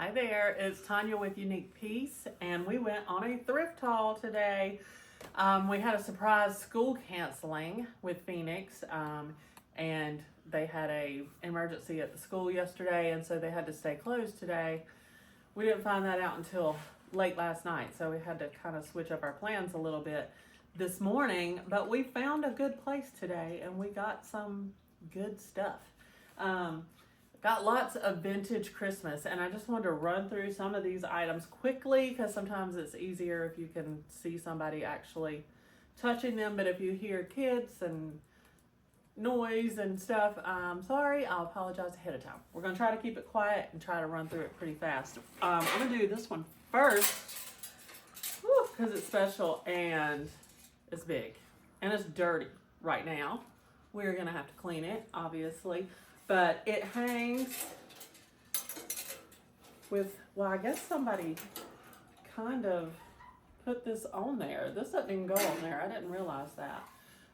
Hi there, it's Tanya with Unique Piece, and we went on a thrift haul today. We had a surprise school canceling with Phoenix, and they had a emergency at the school yesterday, and so they had to stay closed today. We didn't find that out until late last night, so we had to kind of switch up our plans a little bit this morning, but we found a good place today, and we got some good stuff. Got lots of vintage Christmas, and I just wanted to run through some of these items quickly because sometimes it's easier if you can see somebody actually touching them. But if you hear kids and noise and stuff, I'm sorry, I'll apologize ahead of time. We're going to try to keep it quiet and try to run through it pretty fast. I'm going to do this one first because it's special and it's big and it's dirty right now. We're going to have to clean it, obviously. But it hangs with, well, I guess somebody kind of put this on there. This doesn't even go on there. I didn't realize that.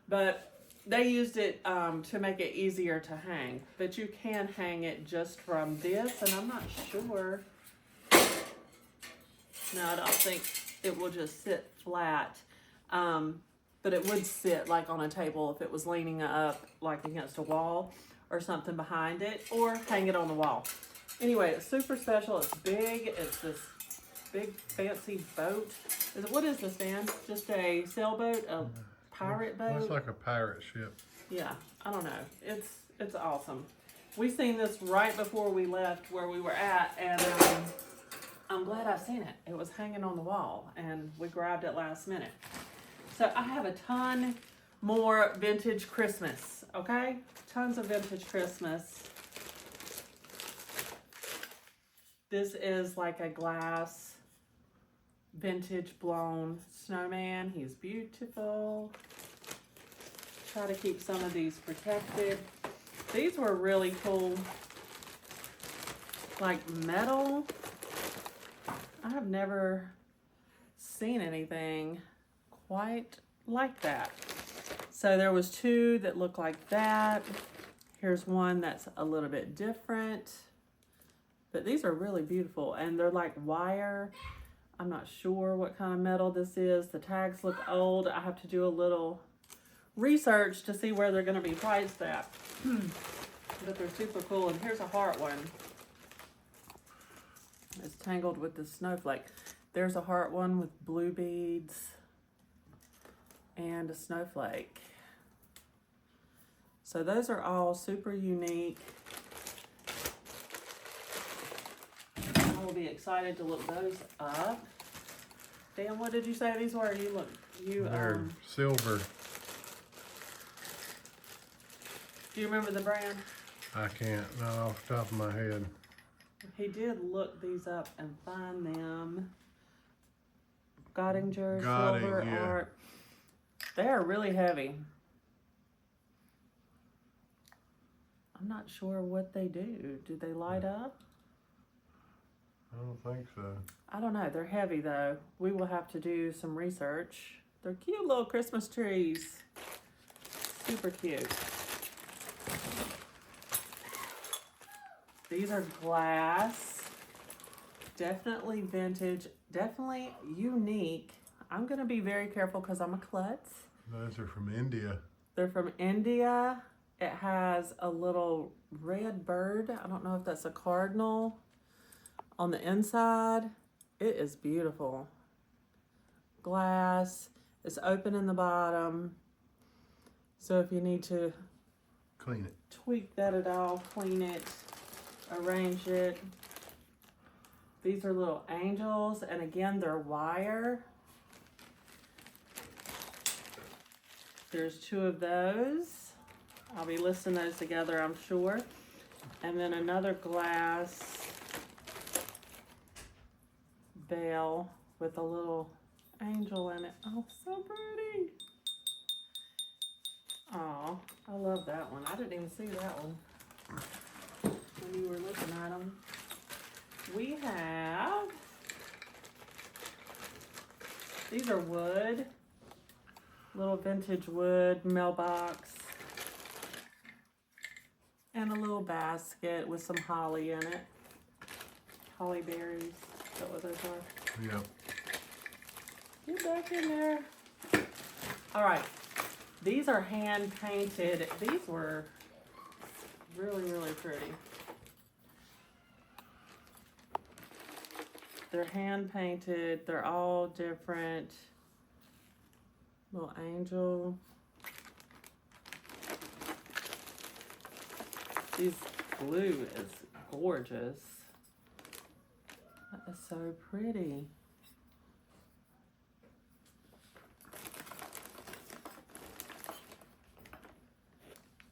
But they used it to make it easier to hang. But you can hang it just from this, and I'm not sure. No, I don't think it will just sit flat. But it would sit like on a table if it was leaning up like against a wall or something behind it, or hang it on the wall. Anyway, it's super special. It's big. It's this big fancy boat. What is this, Dan? Just a sailboat, a pirate boat? Looks like a pirate ship. Yeah, I don't know. It's awesome. We seen this right before we left where we were at, and I'm glad I seen it. It was hanging on the wall, and we grabbed it last minute. So I have a ton more vintage Christmas, okay? Tons of vintage Christmas. This is like a glass vintage blown snowman. He's beautiful. Try to keep some of these protected. These were really cool, like metal. I have never seen anything quite like that. So there was two that look like that. Here's one that's a little bit different. But these are really beautiful, and they're like wire. I'm not sure what kind of metal this is. The tags look old. I have to do a little research to see where they're gonna be priced at. But they're super cool, and here's a heart one. It's tangled with the snowflake. There's a heart one with blue beads and a snowflake. So those are all super unique. I will be excited to look those up. Dan, what did you say these were? They're silver. Do you remember the brand? I can't, not off the top of my head. He did look these up and find them. Gottinger Gotting, silver yeah. art. They are really heavy. I'm not sure what they do. Do they light up? I don't think so. I don't know. They're heavy though. We will have to do some research. They're cute little Christmas trees. Super cute. These are glass. Definitely vintage. Definitely unique. I'm going to be very careful because I'm a klutz. Those are from India. They're from India. It has a little red bird. I don't know if that's a cardinal on the inside. It is beautiful. Glass. It's open in the bottom. So if you need to Clean it. tweak that at all, clean it, arrange it. These are little angels, and again, they're wire. There's two of those. I'll be listing those together, I'm sure. And then another glass bell with a little angel in it. Oh, so pretty. Oh, I love that one. I didn't even see that one when you were looking at them. We have, these are wood, little vintage wood mailbox. and a little basket with some holly in it. holly berries. Is that what those are? Yep. Get back in there. All right. These are hand painted. These were really, really pretty. They're hand painted. They're all different. Little angel. This blue is gorgeous. That is so pretty.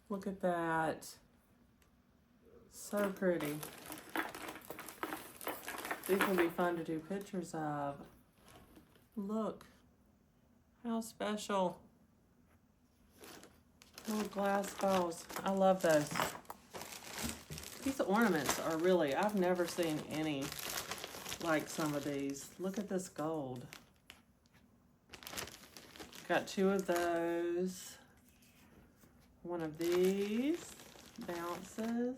Look at that. So pretty. These will be fun to do pictures of. Look. How special. Little glass balls. I love those. These ornaments are really, I've never seen any like some of these. Look at this gold. Got 2 of those. One of these bounces.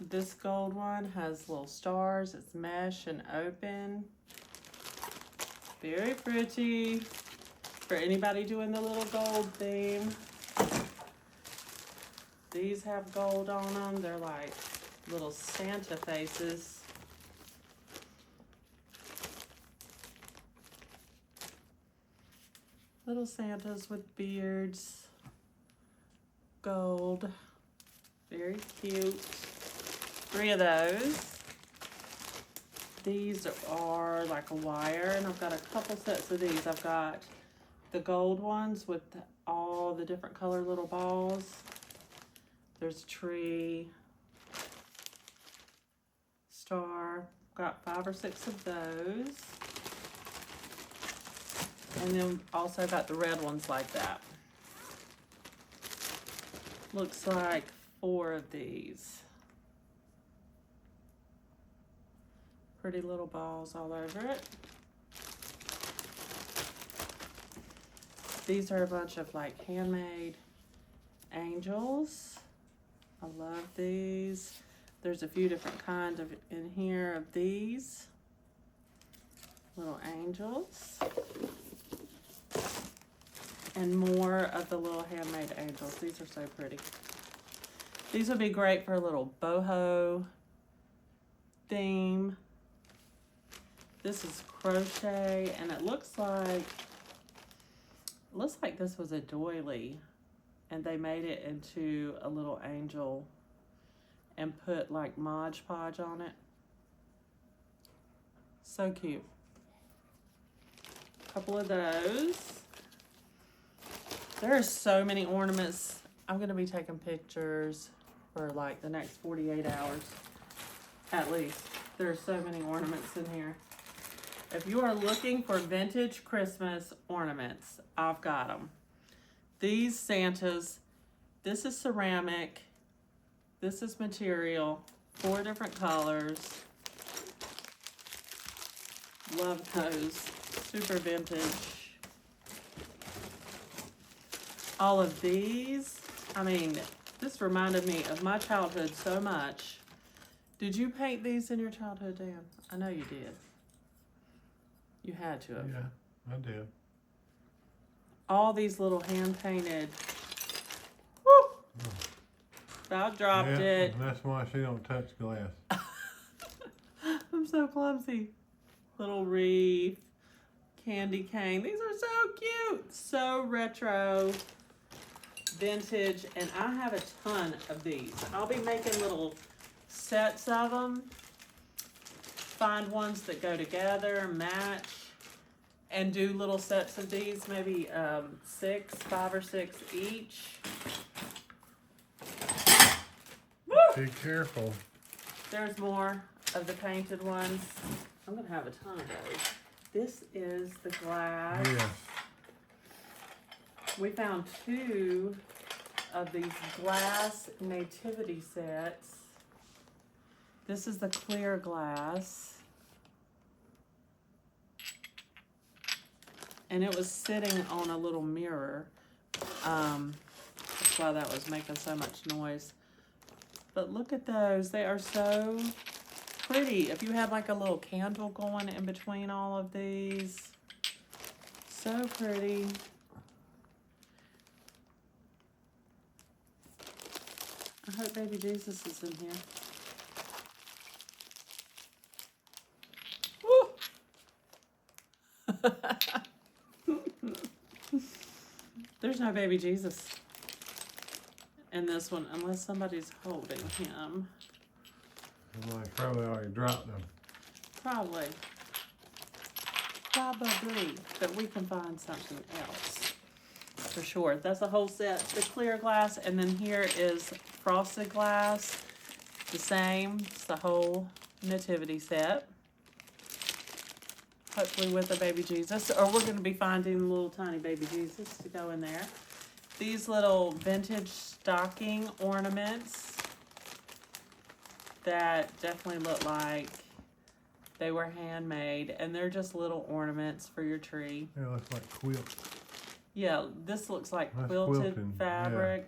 This gold one has little stars. It's mesh and open. Very pretty. For anybody doing the little gold theme. These have gold on them. They're like little Santa faces. Little Santas with beards. Gold. Very cute. 3 of those. These are like a wire, and I've got a couple sets of these. I've got the gold ones with all the different color little balls. There's a tree, star. Got 5 or 6 of those. And then also got the red ones like that. Looks like 4 of these. Pretty little balls all over it. These are a bunch of like handmade angels. I love these. There's a few different kinds of in here of these little angels. And more of the little handmade angels. These are so pretty. These would be great for a little boho theme. This is crochet, and it looks like this was a doily, and they made it into a little angel and put like Mod Podge on it. So cute. A couple of those. There are so many ornaments. I'm gonna be taking pictures for like the next 48 hours, at least. There are so many ornaments in here. If you are looking for vintage Christmas ornaments, I've got them. These Santas, this is ceramic, this is material, 4 different colors. Love those, super vintage. All of these, I mean, this reminded me of my childhood so much. Did you paint these in your childhood, Dan? I know you did. You had to have. Yeah, I did. All these little hand-painted. Woo! About dropped it. And that's why she don't touch glass. I'm so clumsy. Little wreath, candy cane. These are so cute. So retro, vintage, and I have a ton of these. I'll be making little sets of them. Find ones that go together, match, and do little sets of these, maybe 5 or 6 each. Be careful. There's more of the painted ones. I'm gonna have a ton of those. This is the glass. Yes. We found 2 of these glass nativity sets. This is the clear glass. And it was sitting on a little mirror. That's why that was making so much noise. But look at those. They are so pretty if you had like a little candle going in between all of these. So pretty. I hope baby Jesus is in here. Woo! There's no baby Jesus in this one unless somebody's holding him. Well, I probably already dropped them. Probably, but we can find something else for sure. That's a whole set. The clear glass, and then here is frosted glass. The same. It's the whole nativity set. Hopefully with a baby Jesus, or we're going to be finding little tiny baby Jesus to go in there. These little vintage stocking ornaments that definitely look like they were handmade, and they're just little ornaments for your tree. Yeah, it looks like quilts. Yeah, this looks like That's quilted quilting, fabric,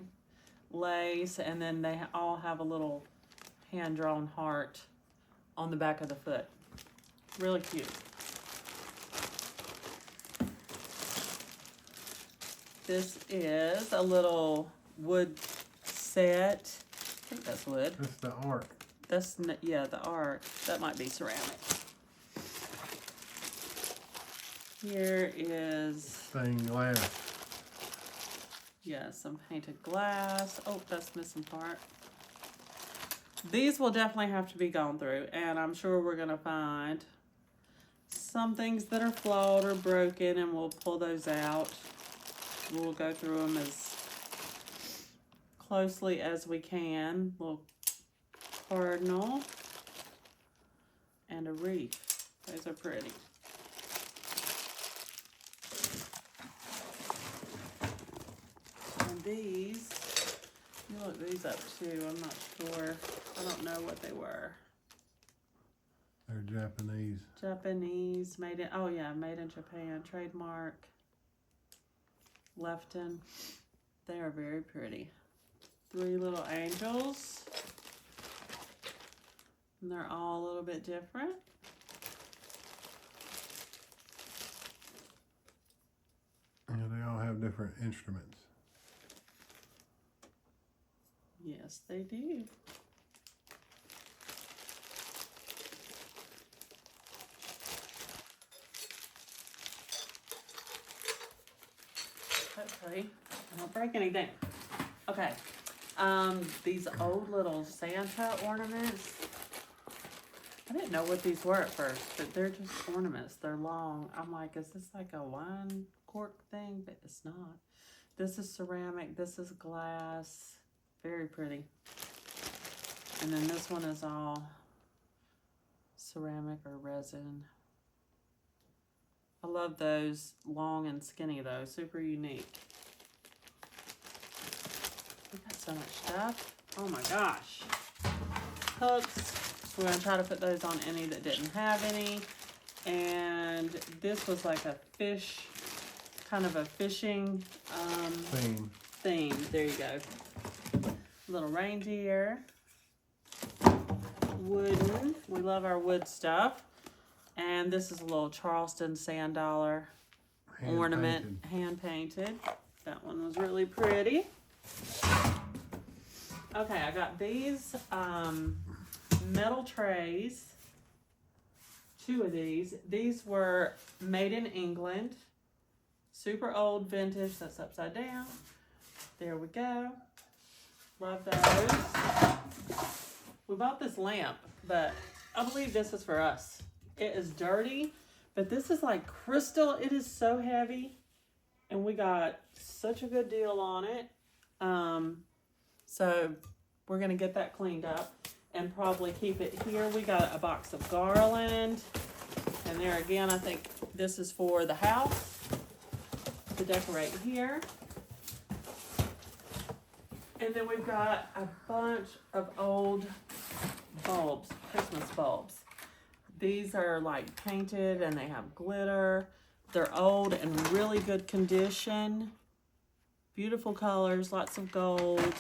lace, and then they all have a little hand-drawn heart on the back of the foot. Really cute. This is a little wood set. I think that's wood. That's the ark. That's, yeah, the ark. That might be ceramic. Here is... Stained glass. Yeah, some painted glass. Oh, that's missing part. These will definitely have to be gone through, and I'm sure we're going to find some things that are flawed or broken, and we'll pull those out. We'll go through them as closely as we can. Little cardinal and a wreath. Those are pretty. And these, you look these up too. I'm not sure. I don't know what they were. They're Japanese. Japanese, made in, oh yeah, made in Japan. Trademark. Lefton. They are very pretty. 3 little angels. And they're all a little bit different. Yeah, they all have different instruments. Yes, they do. Hopefully, I don't break anything. Okay. These old little Santa ornaments. I didn't know what these were at first, but they're just ornaments. They're long. I'm like, is this like a wine cork thing? But it's not. This is ceramic. This is glass. Very pretty. And then this one is all ceramic or resin. I love those long and skinny though. Super unique. We got so much stuff. Oh my gosh. Hooks. We're going to try to put those on any that didn't have any. And this was like a fish, kind of a fishing theme. There you go. Little reindeer. Wooden. We love our wood stuff. And this is a little Charleston sand dollar ornament, hand painted. That one was really pretty. Okay, I got these metal trays. 2 of these. These were made in England. Super old vintage. That's upside down. There we go. Love those. We bought this lamp, but I believe this is for us. It is dirty, but this is like crystal. It is so heavy, and we got such a good deal on it. So we're gonna get that cleaned up and probably keep it here. We got a box of garland, and there again, I think this is for the house to decorate here. And then we've got a bunch of old bulbs, Christmas bulbs. These are like painted and they have glitter. They're old and really good condition. Beautiful colors, lots of gold.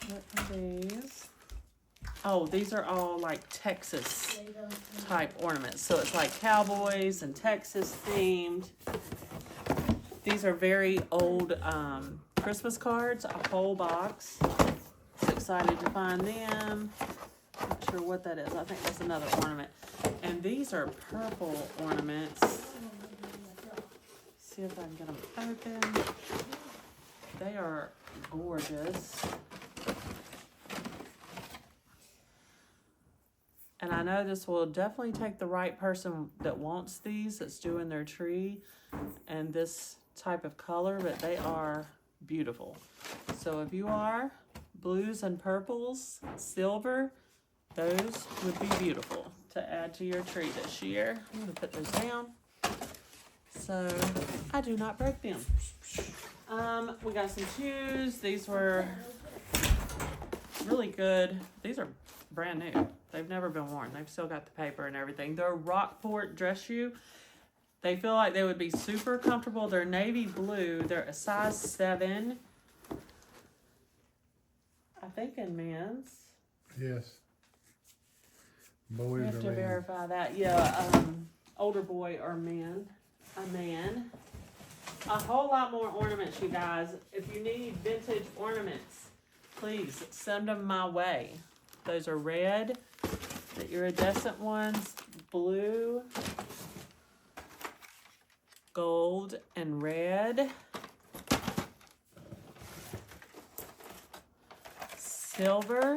What are these? Oh, these are all like Texas type ornaments. So it's like cowboys and Texas themed. These are very old Christmas cards, a whole box. So excited to find them. Not sure what that is. I think that's another ornament. And these are purple ornaments. See if I can get them open. They are gorgeous. And I know this will definitely take the right person that wants these, that's doing their tree, and this type of color, but they are beautiful. So if you are blues and purples, silver, those would be beautiful to add to your tree this year. I'm gonna put those down so I do not break them. We got some shoes. These were really good. These are brand new. They've never been worn. They've still got the paper and everything. They're Rockport dress shoe. They feel like they would be super comfortable. They're navy blue. They're a size 7. I think in men's. Yes. We Boys have are to men. verify that. Yeah, older boy or man. A man. A whole lot more ornaments, you guys. If you need vintage ornaments, please send them my way. Those are red, the iridescent ones, blue, gold, and red. Silver,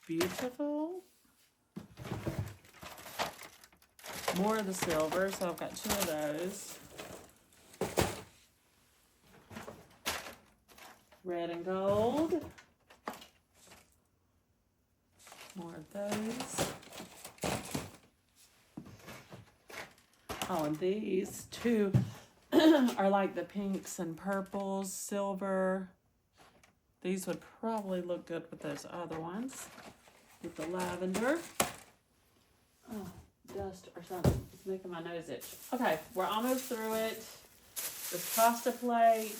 beautiful. More of the silver, so I've got 2 of those. Red and gold. More of those. Oh, and these 2 are like the pinks and purples, silver. These would probably look good with those other ones. With the lavender. Oh, dust or something. It's making my nose itch. Okay, we're almost through it. This pasta plate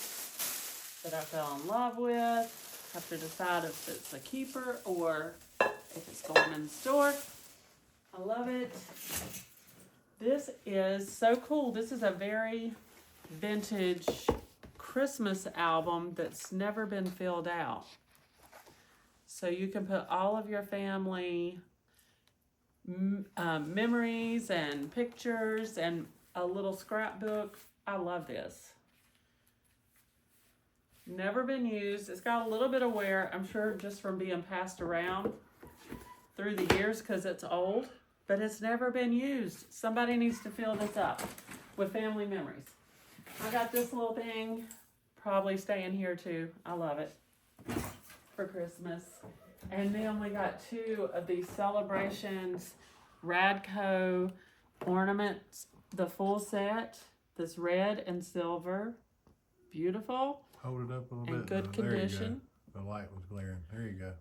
that I fell in love with. Have to decide if it's a keeper or if it's going in the store. I love it. This is so cool. This is a very vintage Christmas album that's never been filled out. So you can put all of your family memories and pictures and a little scrapbook. I love this. Never been used. It's got a little bit of wear, I'm sure, just from being passed around through the years because it's old, but it's never been used. Somebody needs to fill this up with family memories. I got this little thing, probably staying here too. I love it for Christmas. And then we got 2 of these Celebrations Radco ornaments, the full set, this red and silver. Beautiful. Hold it up a little In bit. good There you go. condition. The light was glaring. There you go.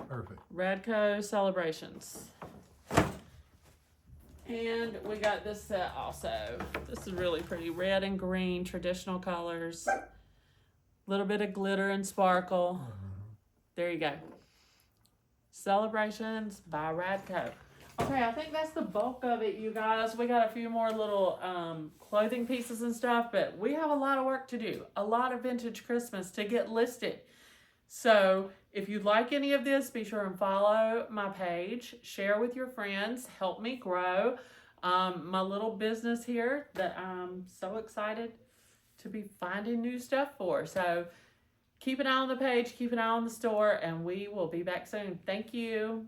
Perfect. Radco Celebrations. And we got this set also. This is really pretty. Red and green, traditional colors. Little bit of glitter and sparkle. There you go. Celebrations by Radco. Okay, I think that's the bulk of it, you guys. We got a few more little clothing pieces and stuff, but we have a lot of work to do. A lot of vintage Christmas to get listed. So if you'd like any of this, be sure and follow my page. Share with your friends. Help me grow my little business here that I'm so excited to be finding new stuff for. So keep an eye on the page, keep an eye on the store, and we will be back soon. Thank you.